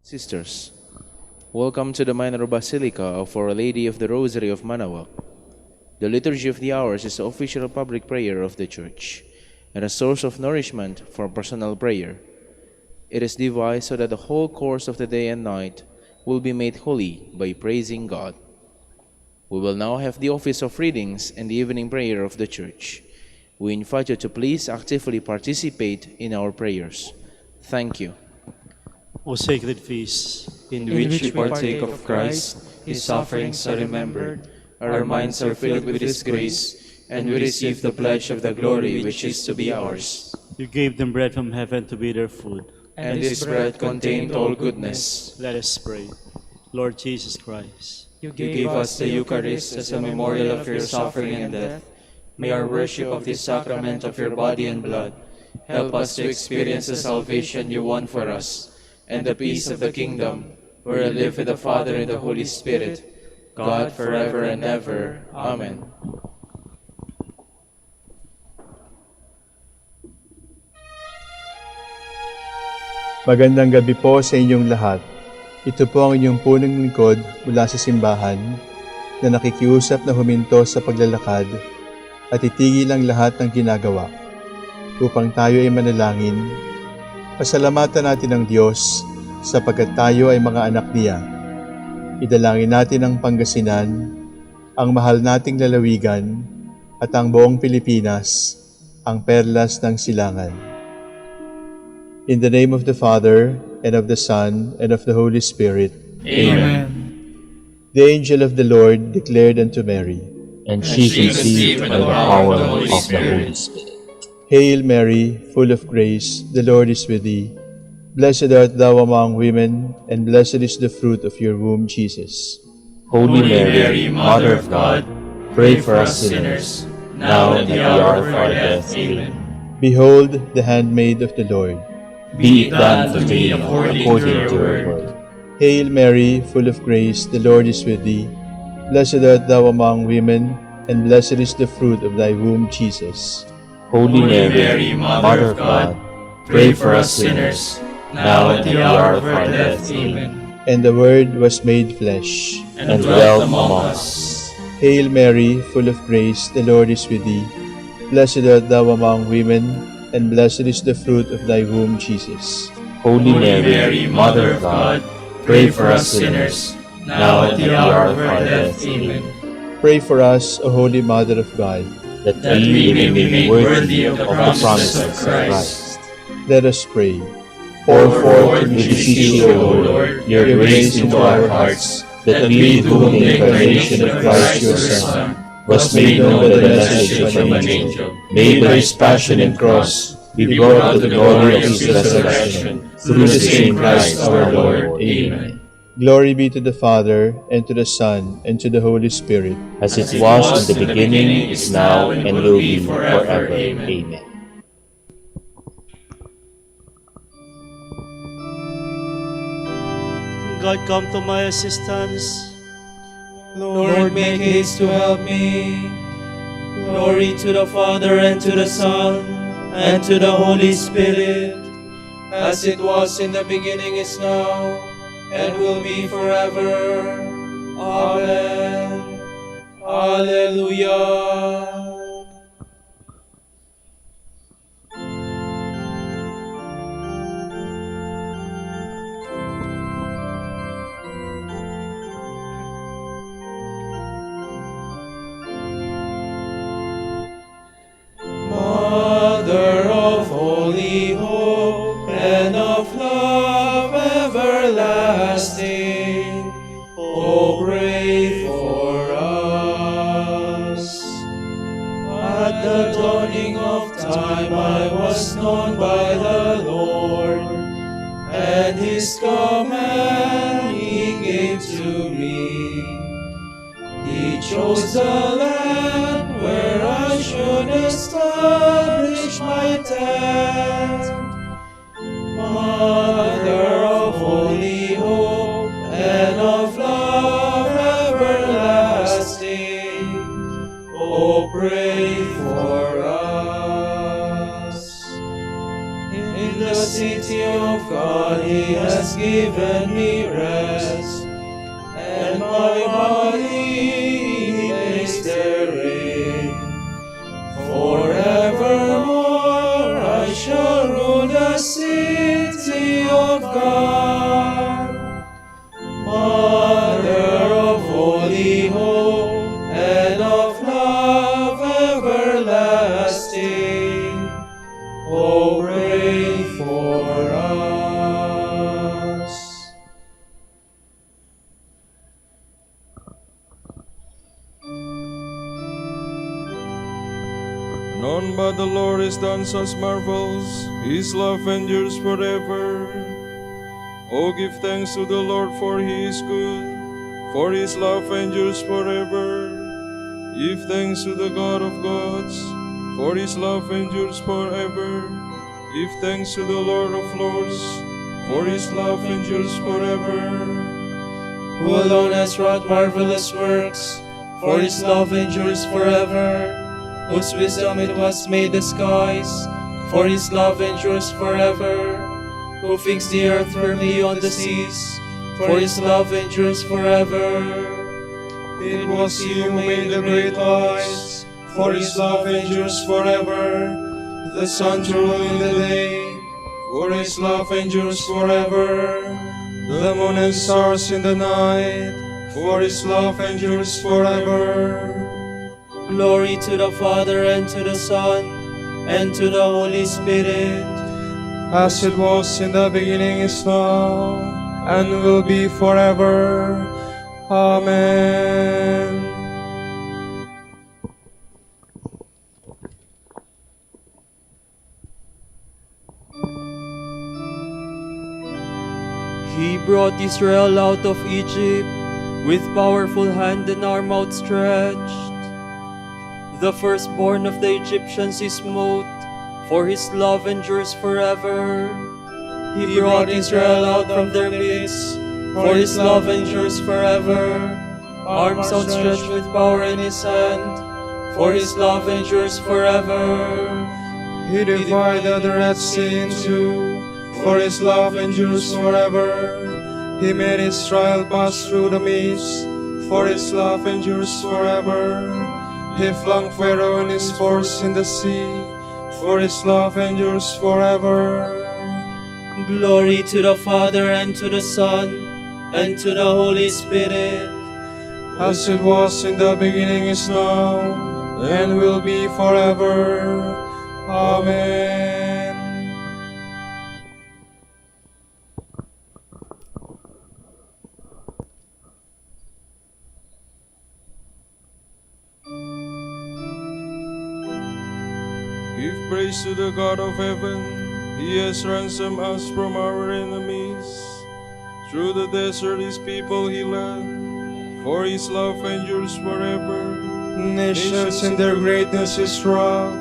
Sisters, welcome to the Minor Basilica of Our Lady of the Rosary of Manaoag. The Liturgy of the Hours is the official public prayer of the Church and a source of nourishment for personal prayer. It is devised so that the whole course of the day and night will be made holy by praising God. We will now have the office of readings and the evening prayer of the Church. We invite you to please actively participate in our prayers. Thank you. O sacred feast, in which we partake of Christ, His sufferings are remembered, our minds are filled with His grace, and we receive the pledge of the glory which is to be ours. You gave them bread from heaven to be their food, and this bread contained all goodness. Let us pray. Lord Jesus Christ, you gave us the Eucharist as a memorial of your suffering and death. May our worship of this sacrament of your body and blood help us to experience the salvation you won for us, and the peace of the kingdom, where you live with the Father and the Holy Spirit, God forever and ever. Amen. Magandang gabi po sa inyong lahat. Ito po ang inyong punong lingkod mula sa simbahan na nakikiusap na huminto sa paglalakad at itigil ang lahat ng ginagawa upang tayo ay manalangin. Pasalamatan natin ang Diyos sapagkat tayo ay mga anak niya. Idalangin natin ang Pangasinan, ang mahal nating lalawigan, at ang buong Pilipinas, ang perlas ng silangan. In the name of the Father, and of the Son, and of the Holy Spirit. Amen. The angel of the Lord declared unto Mary, and she conceived by the power of the Holy Spirit. Hail Mary, full of grace, the Lord is with thee. Blessed art thou among women, and blessed is the fruit of your womb, Jesus. Holy Mary, Mother of God, pray for us sinners, now and at the hour of our death. Amen. Behold the handmaid of the Lord. Be it done to me according to your word. Hail Mary, full of grace, the Lord is with thee. Blessed art thou among women, and blessed is the fruit of thy womb, Jesus. Holy Mary, Mother of God, pray for us sinners, now and at the hour of our death. Amen. And the Word was made flesh, and dwelt among us. Hail Mary, full of grace, the Lord is with thee. Blessed art thou among women, and blessed is the fruit of thy womb, Jesus. Holy Mary, Mother of God, pray for us sinners, now and at the hour of our death. Amen. Pray for us, O Holy Mother of God, that we may be made worthy of the promises of Christ. Let us pray. Pour forth, we beseech you, O Lord, your grace into our hearts, that we, to whom the incarnation of Christ your Son was made known by the message of an angel, may by his passion and cross be brought to the glory of his resurrection, through the same Christ our Lord. Amen. Glory be to the Father, and to the Son, and to the Holy Spirit. As it was in the beginning, is now, and will be forever. Amen. God, come to my assistance. Lord, make haste to help me. Glory to the Father, and to the Son, and to the Holy Spirit, as it was in the beginning, is now, and will be forever. Amen. Alleluia. Mother of holy hope and of love everlasting, oh, pray for us. At the dawning of time I was known by the Lord, and His command He gave to me. He chose the land where I should establish my tent. Mother of holy hope and of love everlasting, oh, pray for us. In the city of God he has given me rest, and my body he placed therein. Forevermore I shall rule the city of God, Mother of holy hope and of love everlasting. Oh, pray for us. None but the Lord has done such marvels, his love endures forever. Oh, give thanks to the Lord, for he is good, for his love endures forever. Give thanks to the God of gods, for his love endures forever. Give thanks to the Lord of lords, for his love endures forever. Who alone has wrought marvelous works, for his love endures forever. Whose wisdom it was made the skies, for his love endures forever. Who fixed the earth firmly on the seas, for his love endures forever. It was he who made the great lights, for his love endures forever. The sun to rule in the day, for his love endures forever. The moon and stars in the night, for his love endures forever. Glory to the Father, and to the Son, and to the Holy Spirit, As it was in the beginning, is now, and will be forever. Amen. He brought Israel out of Egypt with powerful hand and arm outstretched. The firstborn of the Egyptians he smote, for his love endures forever. he brought Israel out from their midst, for his love endures forever. Arms outstretched with power in his hand, for his love endures forever. He divided the Red Sea in two, for his love endures forever. He made Israel pass through the midst, for his love endures forever. He flung Pharaoh and his force in the sea, for his love endures forever. Glory to the Father, and to the Son, and to the Holy Spirit, As it was in the beginning, is now, and will be forever. Amen. Give praise to the God of heaven. He has ransomed us from our enemies. Through the desert his people he led, for his love endures forever. Nations in their greatness is wrought,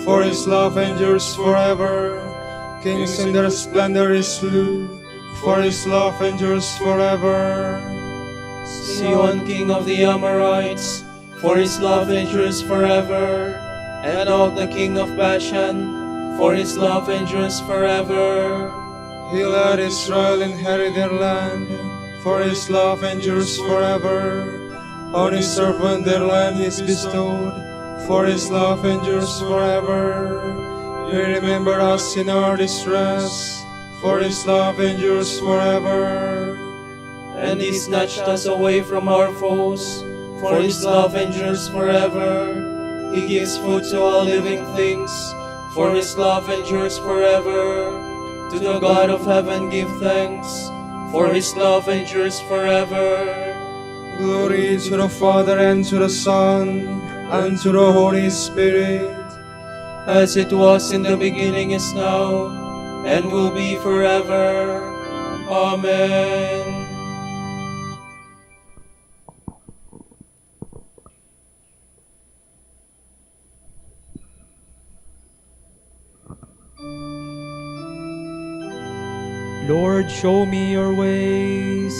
for his love endures forever. Kings in their splendor he slew, for his love endures forever. Sihon, king of the Amorites, for his love endures forever. And Og, the king of Bashan, for his love endures forever. He let Israel inherit their land, for his love endures forever. On his servant their land is bestowed, for his love endures forever. He remembered us in our distress, for his love endures forever. And he snatched us away from our foes, for his love endures forever. He gives food to all living things, for his love endures forever. To the God of heaven give thanks, for his love endures forever. Glory to the Father, and to the Son, and to the Holy Spirit, As it was in the beginning, is now, and will be forever. Amen. Lord, show me your ways.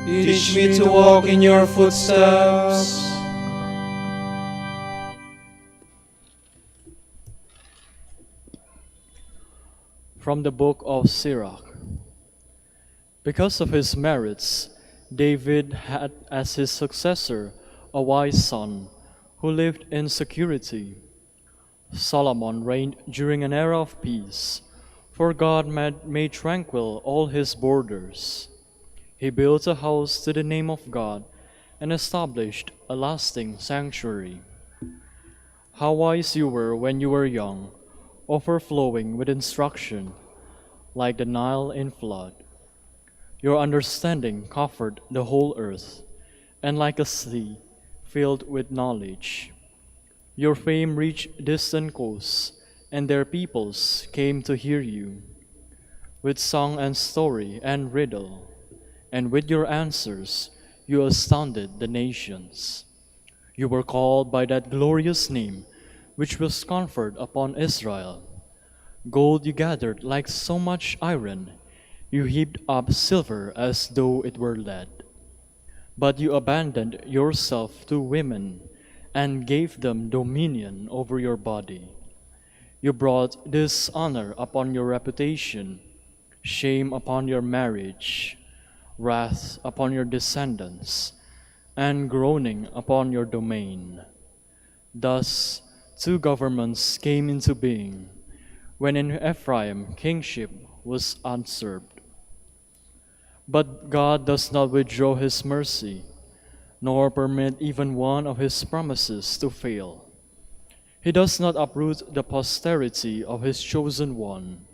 Teach me to walk in your footsteps. From the book of Sirach. Because of his merits, David had as his successor a wise son who lived in security. Solomon reigned during an era of peace, for God made tranquil all his borders. He built a house to the name of God and established a lasting sanctuary. How wise you were when you were young, overflowing with instruction, like the Nile in flood. Your understanding covered the whole earth, and like a sea filled with knowledge. Your fame reached distant coasts, and their peoples came to hear you, with song and story and riddle, and with your answers you astounded the nations. You were called by that glorious name which was conferred upon Israel. Gold you gathered like so much iron, you heaped up silver as though it were lead. But you abandoned yourself to women and gave them dominion over your body. You brought dishonor upon your reputation, shame upon your marriage, wrath upon your descendants, and groaning upon your domain. Thus, two governments came into being, when in Ephraim kingship was usurped. But God does not withdraw his mercy, nor permit even one of his promises to fail. He does not uproot the posterity of his chosen one,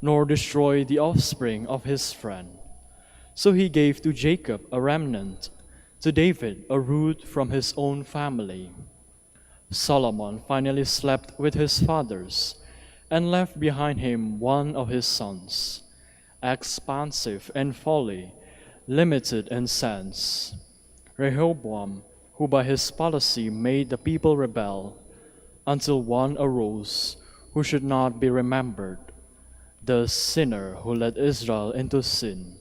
nor destroy the offspring of his friend. So he gave to Jacob a remnant, to David a root from his own family. Solomon finally slept with his fathers, and left behind him one of his sons, expansive in folly, limited in sense. Rehoboam, who by his policy made the people rebel, until one arose who should not be remembered, the sinner who led Israel into sin,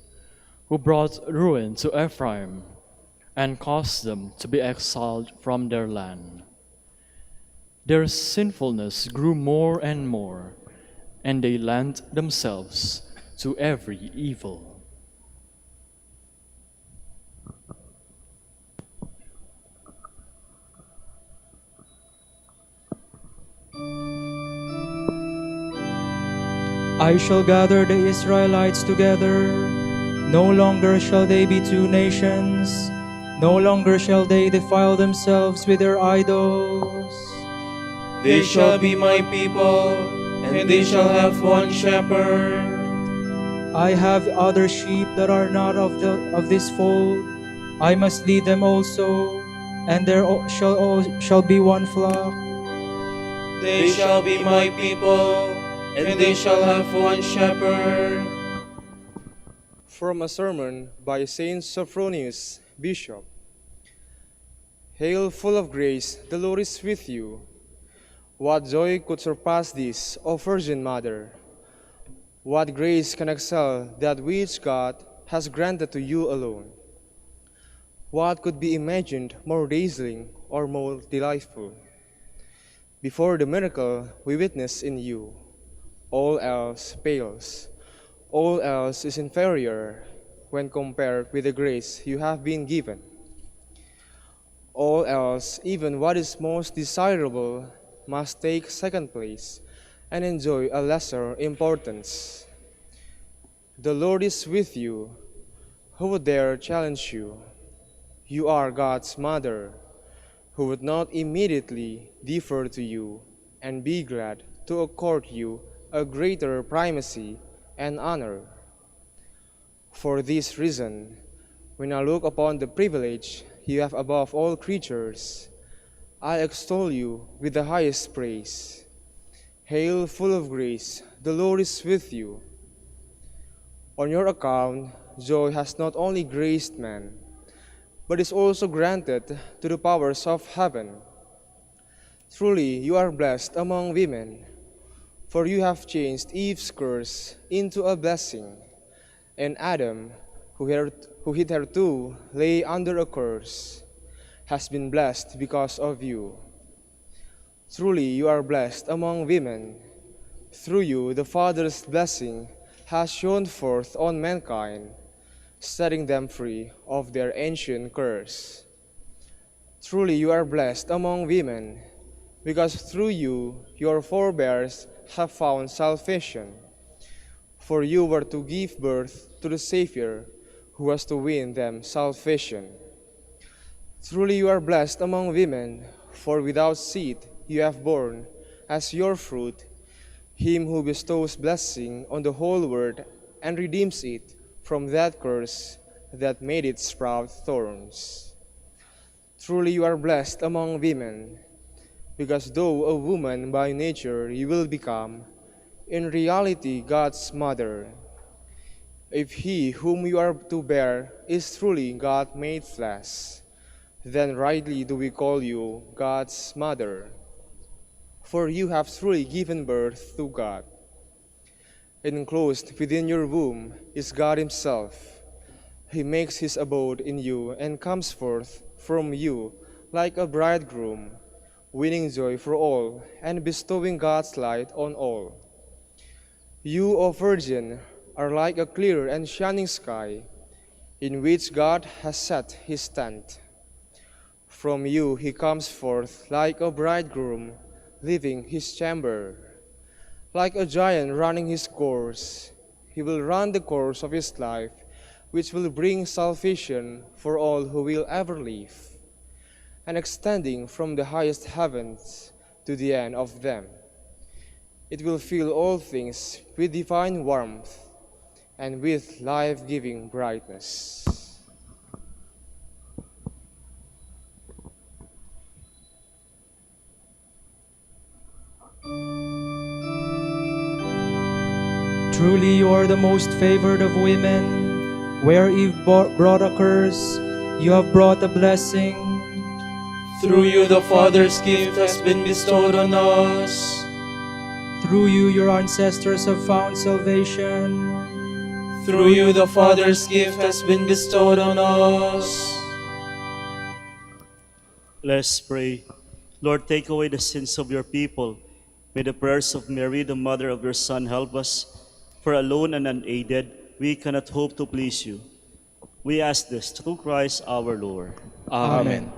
who brought ruin to Ephraim, and caused them to be exiled from their land. Their sinfulness grew more and more, and they lent themselves to every evil. I shall gather the Israelites together. No longer shall they be two nations. No longer shall they defile themselves with their idols. They shall be my people, and they shall have one shepherd. I have other sheep that are not of this fold. I must lead them also, and there shall be one flock. They shall be my people, and they shall have one shepherd. From a sermon by Saint Sophronius, Bishop. Hail, full of grace, the Lord is with you. What joy could surpass this, O Virgin Mother? What grace can excel that which God has granted to you alone? What could be imagined more dazzling or more delightful? Before the miracle we witness in you, all else pales. All else is inferior when compared with the grace you have been given. All else, even what is most desirable, must take second place and enjoy a lesser importance. The Lord is with you. Who would dare challenge you? You are God's mother, who would not immediately defer to you and be glad to accord you a greater primacy and honor. For this reason, when I look upon the privilege you have above all creatures, I extol you with the highest praise. Hail, full of grace, the Lord is with you. On your account, joy has not only graced man, but is also granted to the powers of heaven. Truly, you are blessed among women, for you have changed Eve's curse into a blessing, and Adam, who hitherto lay under a curse, has been blessed because of you. Truly, you are blessed among women, Through you, the Father's blessing has shone forth on mankind, setting them free of their ancient curse. Truly, you are blessed among women, because through you, your forebears have found salvation. For you were to give birth to the Savior, who was to win them salvation. Truly, you are blessed among women, for without seed you have borne, as your fruit, him who bestows blessing on the whole world and redeems it from that curse that made it sprout thorns. Truly you are blessed among women, because though a woman by nature you will become, in reality God's mother. If he whom you are to bear is truly God made flesh, then rightly do we call you God's mother. For you have truly given birth to God. Enclosed within your womb is God himself. He makes his abode in you and comes forth from you like a bridegroom, winning joy for all and bestowing God's light on all. You, O Virgin, are like a clear and shining sky in which God has set his tent. From you he comes forth like a bridegroom leaving his chamber. Like a giant running his course, he will run the course of his life, which will bring salvation for all who will ever live, and extending from the highest heavens to the end of them. It will fill all things with divine warmth and with life-giving brightness. Truly you are the most favored of women. Where Eve brought a curse, you have brought a blessing. Through you the Father's gift has been bestowed on us. Through you your ancestors have found salvation. Through you the Father's gift has been bestowed on us. Let's pray. Lord, take away the sins of your people. May the prayers of Mary, the mother of your Son, help us. For alone and unaided, we cannot hope to please you. We ask this through Christ our Lord. Amen.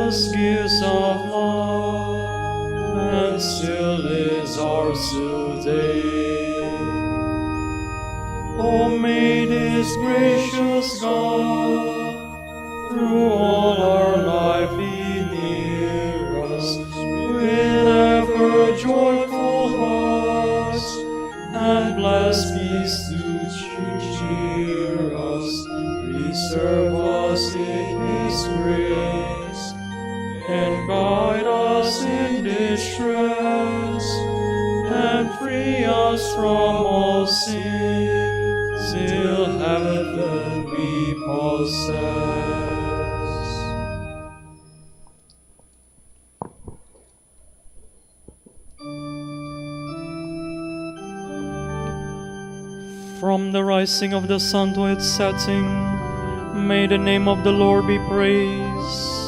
precious gifts of love, and still is ours today. O may this gracious God, through all our life be near us, with ever joyful hearts, and blessed peace to cheer us, preserve us in His grace, and guide us in distress, and free us from all sin, till heaven we possess. From the rising of the sun to its setting, may the name of the Lord be praised.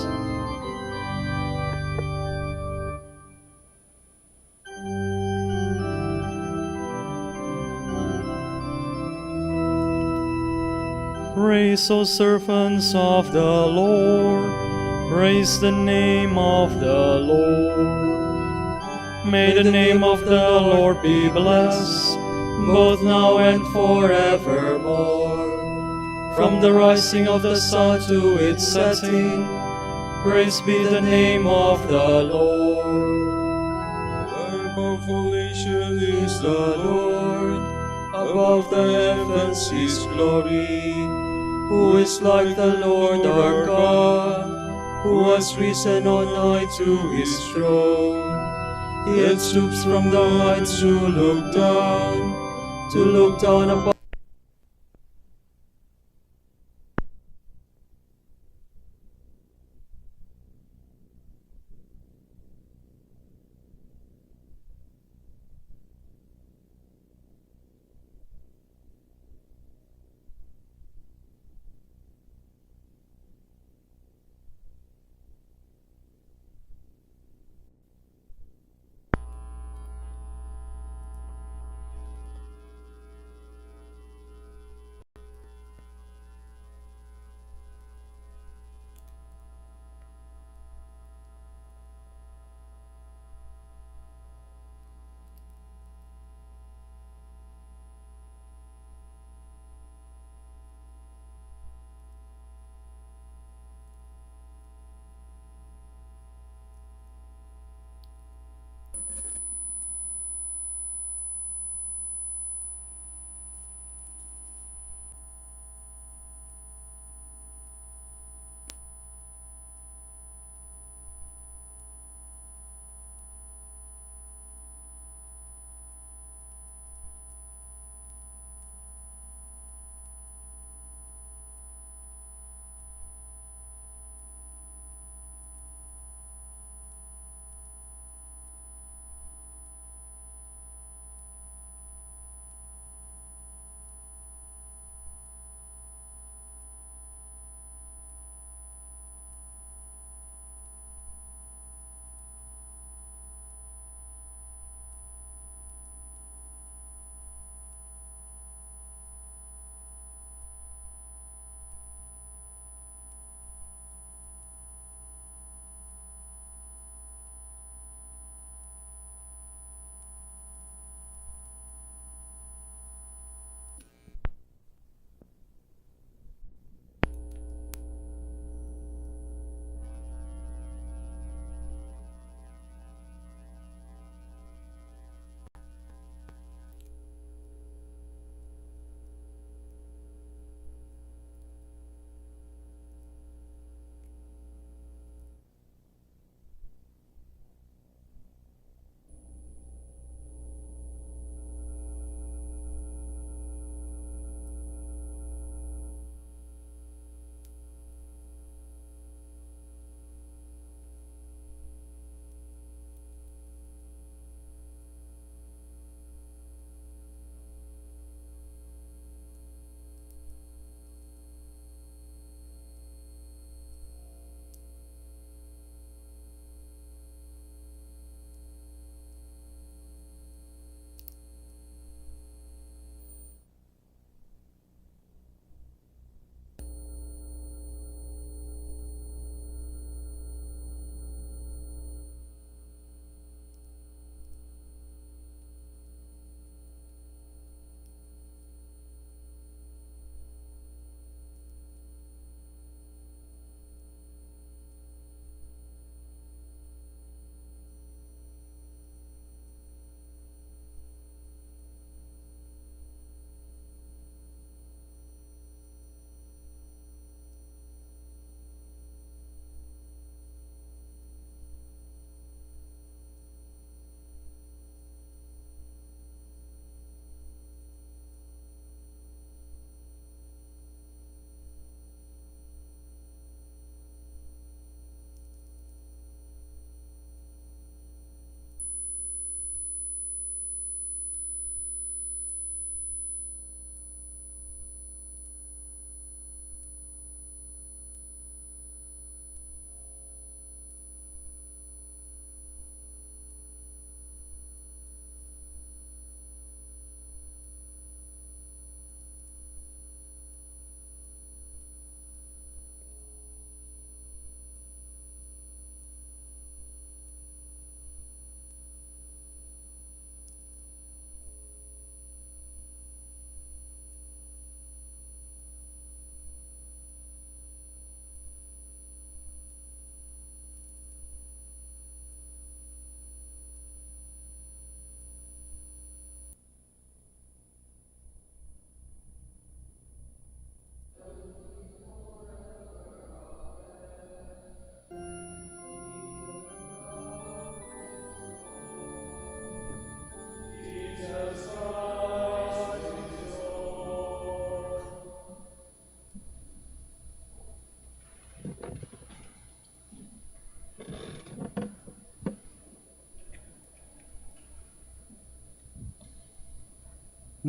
Praise, O servants of the Lord, praise the name of the Lord. May the name of the Lord be blessed, both now and forevermore. From the rising of the sun to its setting, praise be the name of the Lord. Above all nations is the Lord, above the heavens His glory. Who is like the Lord our God, who has risen on high to His throne? He stoops from the heights to look down upon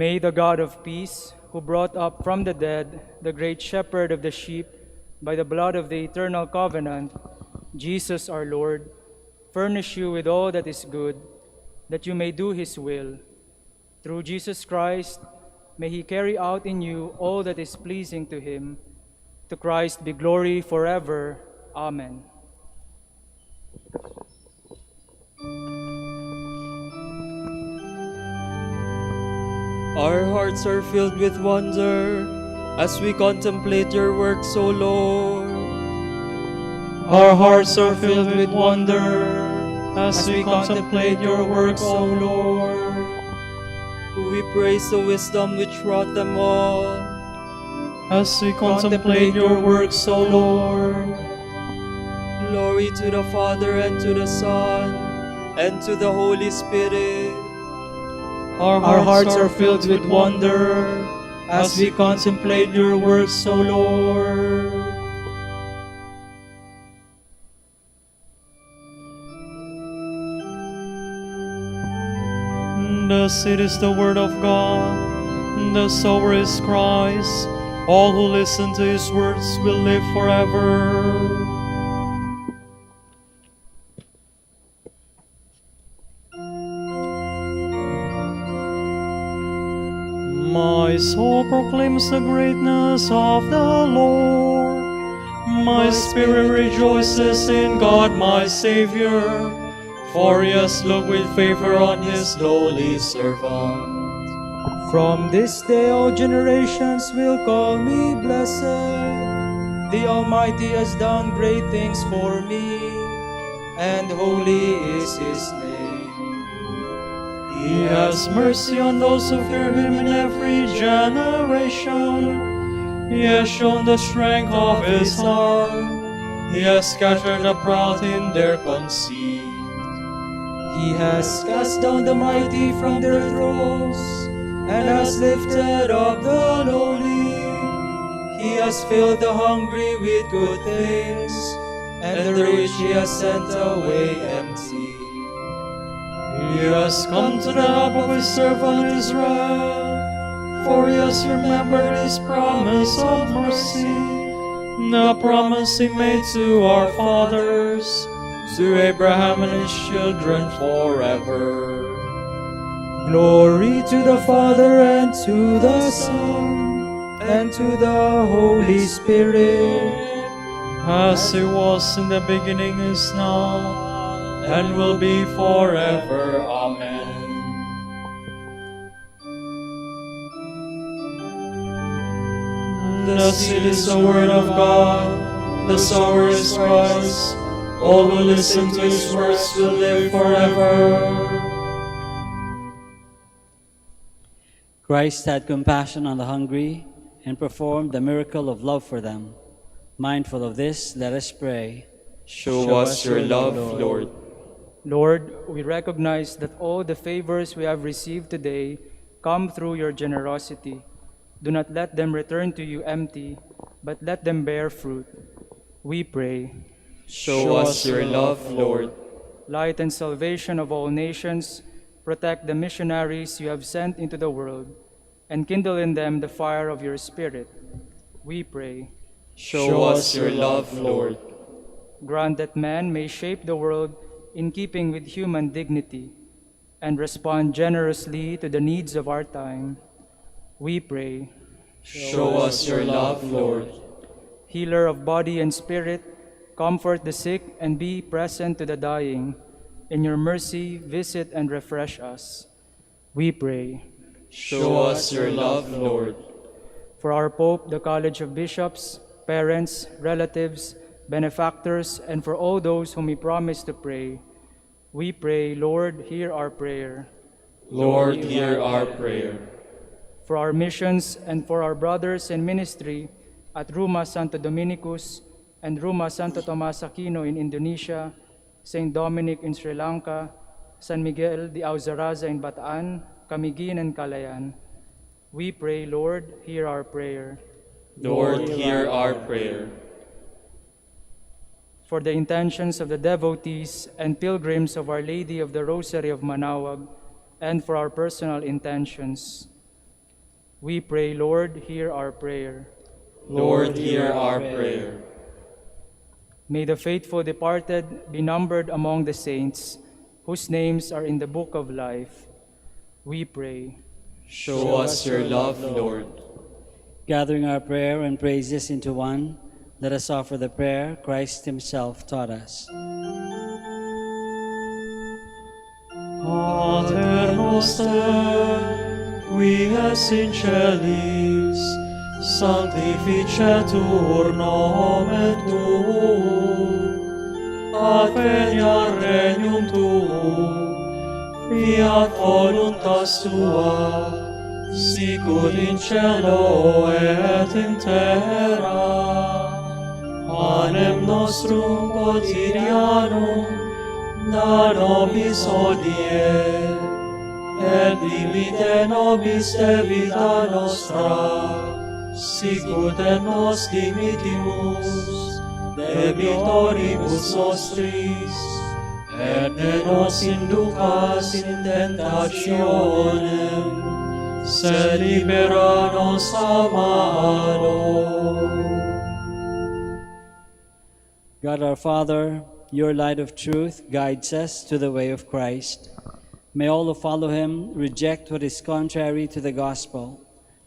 May the God of peace, who brought up from the dead the great shepherd of the sheep by the blood of the eternal covenant, Jesus our Lord, furnish you with all that is good, that you may do his will. Through Jesus Christ, may he carry out in you all that is pleasing to him. To Christ be glory forever. Amen. Our hearts are filled with wonder as we contemplate your works, O Lord. Our hearts are filled with wonder as we contemplate your works, O Lord. We praise the wisdom which wrought them all. As we contemplate your works, O Lord. Glory to the Father, and to the Son, and to the Holy Spirit. Our hearts are filled with wonder as we contemplate your works, O Lord. The seed is the word of God, the sower is Christ. All who listen to his words will live forever. My soul proclaims the greatness of the Lord. My spirit rejoices in God my Savior, for he has looked with favor on his lowly servant. From this day all generations will call me blessed. The Almighty has done great things for me, and holy is his name. He has mercy on those who fear him in every generation. He has shown the strength of his arm. He has scattered the proud in their conceit. He has cast down the mighty from their thrones, and has lifted up the lowly. He has filled the hungry with good things, and the rich he has sent away empty. He has come to the help of his servant Israel, for he has remembered his promise of mercy, the promise he made to our fathers, to Abraham and his children forever. Glory to the Father, and to the Son, and to the Holy Spirit, as it was in the beginning, is now, and will be forever. Amen. The seed is the word of God, the sower is Christ. All who listen to his words will live forever. Christ had compassion on the hungry and performed the miracle of love for them. Mindful of this, let us pray. Show us your love, Lord. Lord, we recognize that all the favors we have received today come through your generosity. Do not let them return to you empty, but let them bear fruit. We pray. Show us your love, Lord. Light and salvation of all nations, protect the missionaries you have sent into the world, and kindle in them the fire of your Spirit. We pray. Show us your love, Lord. Grant that man may shape the world in keeping with human dignity, and respond generously to the needs of our time. We pray. Show us your love, Lord. Healer of body and spirit, comfort the sick and be present to the dying. In your mercy, visit and refresh us. We pray. Show us your love, Lord. For our Pope, the College of Bishops, parents, relatives, benefactors, and for all those whom we promise to pray, we pray, Lord, hear our prayer. Lord, hear our prayer. For our missions and for our brothers in ministry at Ruma Santo Dominicus and Ruma Santo Tomas Aquino in Indonesia, St. Dominic in Sri Lanka, San Miguel de Auzaraza in Bataan, Camiguin and Calayan, we pray, Lord, hear our prayer. Lord, hear our prayer. For the intentions of the devotees and pilgrims of Our Lady of the Rosary of Manaoag, and for our personal intentions, We pray, Lord, hear our prayer. Lord, hear our prayer. May the faithful departed be numbered among the saints, whose names are in the book of life. We pray. Show us your love, Lord. Gathering our prayer and praises into one, let us offer the prayer Christ himself taught us. Pater noster, qui es in celis, sanctificetur nomen tuum, adveniat regnum tuum, fiat voluntas tua, sicut in cielo et in terra. Panem nostrum quotidianum da nobis hodie, et dimite nobis debita nostra, sicut et nos dimitimus debitoribus nostris, et ne nos inducas in tentationem, sed libera nos a malo. God our Father, your light of truth guides us to the way of Christ. May all who follow him reject what is contrary to the gospel.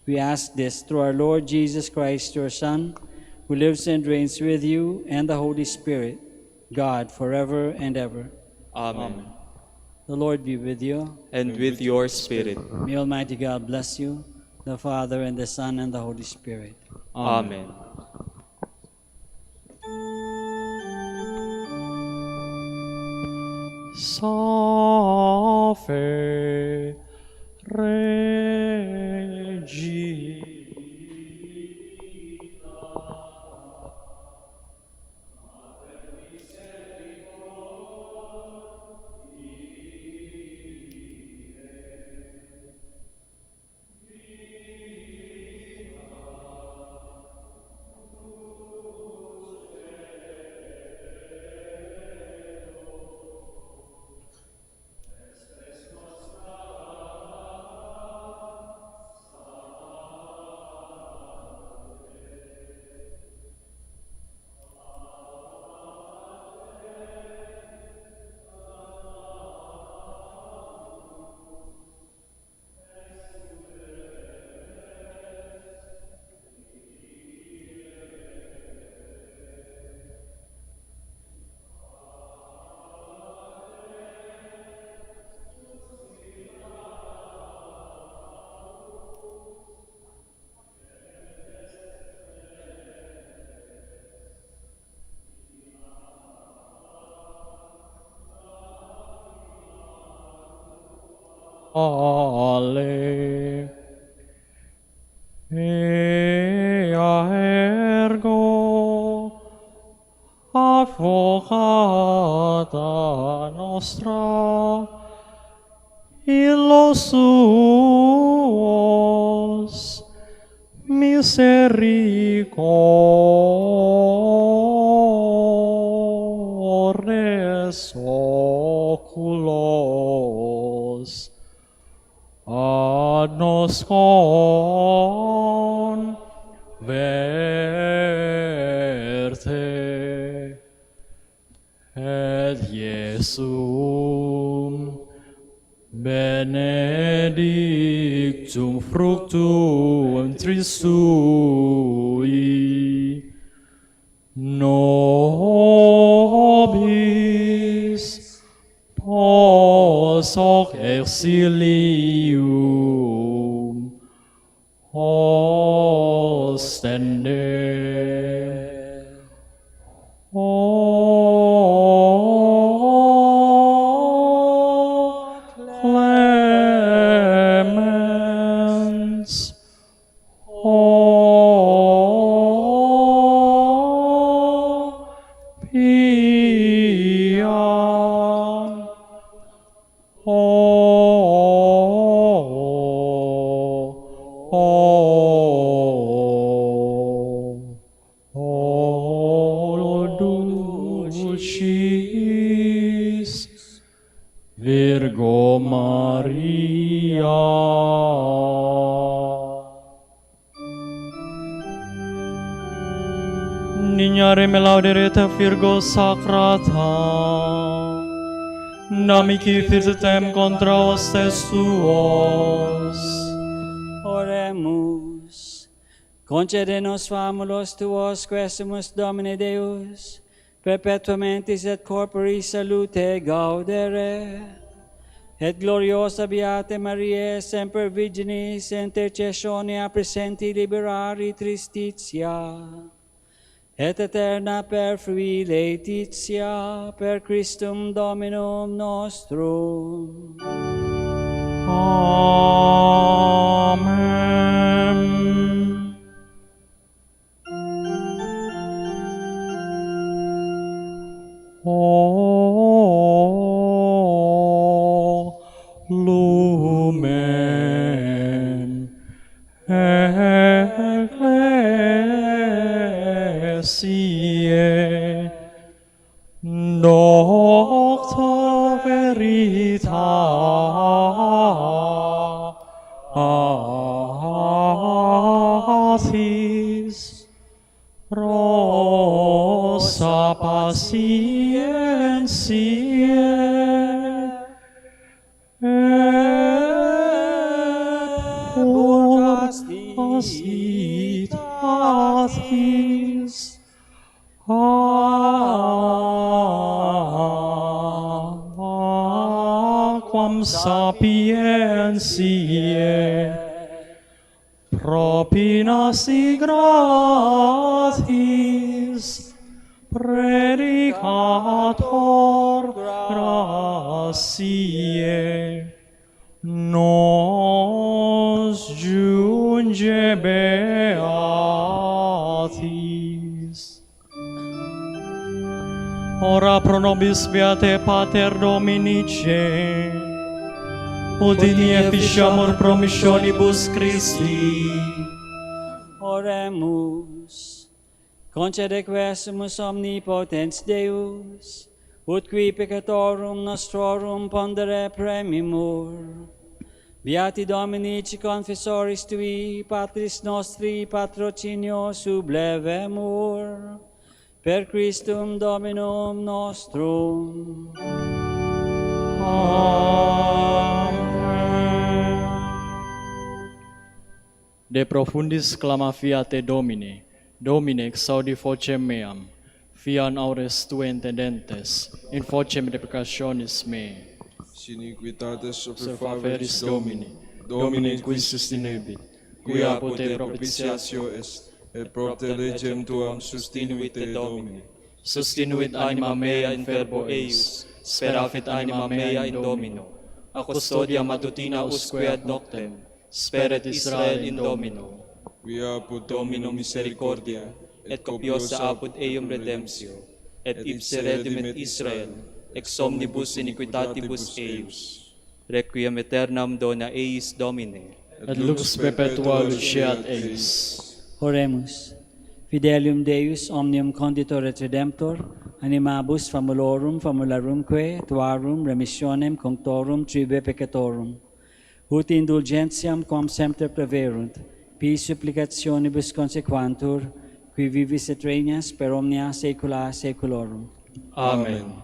We ask this through our Lord Jesus Christ, your Son, who lives and reigns with you and the Holy Spirit, God, forever and ever. Amen. The Lord be with you. And with your spirit. May Almighty God bless you, the Father, and the Son, and the Holy Spirit. Amen. Salve Regina. Ale. Ea ergo advocata nostra illos suos misericordes oculos ad nos converte, et Iesum benedictum fructum ventris sui, nobis pos hoc exilium ostende. O clemens, O pia, O Nignare me lauderete Virgo sacrata, namici fidetem contra hostes tuos. Oremus. Concede-nos famulos tuos quesumus Domine Deus, perpetuamentis et corporis salute gaudere, et gloriosa Beate Mariae semper Virginis intercessionia presenti liberari tristitia, et eterna perfui laetitia per Christum Dominum nostrum. Amen. O lumen ecclesiae, nocta veritatis, rosa patientiae, et pur castitatis, quam sapientiae, propinas gratis, predicator gratiae, nos junge beatis. Ora pro nobis beate Pater Dominice, udini efficiamur promissionibus Christi. Oremus. Concede quesumus omnipotens Deus, ut qui peccatorum nostrorum pondere premimur. Beati Dominici confessoris tui, Patris nostri patrocinio sublevemur, per Christum Dominum nostrum. De profundis clama fiate Domine, Domine exaudi vocem meam, fian aures tue intendentes, in vocem deprecationis me. Siniquitatis Faveris Domini, Domine qui sustinebit, qui apud te propitiatio est, et propter legem tuam sustinuite Domine. Sustinuit anima mea in verbo eius, speravit anima mea in Domino. A custodia matutina usque ad noctem, speret Israel in Domino. Via apud Domino misericordia, et copiosa apud eum redemptio, et ipse redimet Israel, ex omnibus iniquitatibus eius. Requiem aeternam dona eis Domine, et lux perpetua luceat eis. Oremus. Fidelium Deus omnium conditor et redemptor, animabus famulorum famularumque tuarum remissionem conctorum tribe peccatorum. Ut indulgentiam quam semper preverunt, pi supplicationibus consequantur, qui vivis et regnas per omnia saecula saeculorum. Amen.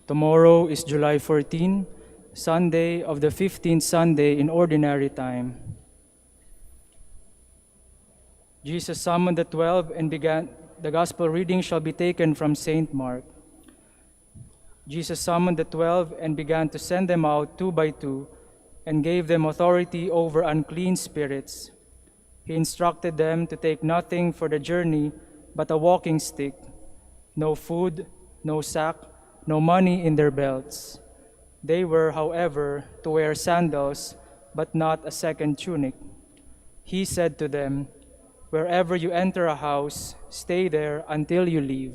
Tomorrow is July 14, Sunday of the 15th Sunday in Ordinary Time. Jesus summoned the 12 and began. The Gospel reading shall be taken from St. Mark. Jesus summoned the 12 and began to send them out 2 by 2 and gave them authority over unclean spirits. He instructed them to take nothing for the journey but a walking stick, no food, no sack, no money in their belts. They were, however, to wear sandals, but not a second tunic. He said to them, "Wherever you enter a house, stay there until you leave.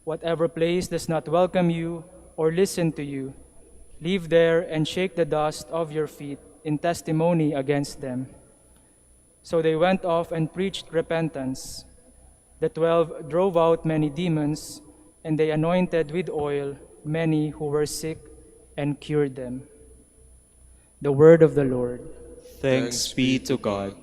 Whatever place does not welcome you or listen to you, leave there and shake the dust of your feet in testimony against them." So they went off and preached repentance. The 12 drove out many demons, and they anointed with oil many who were sick and cured them. The word of the Lord. Thanks be to God.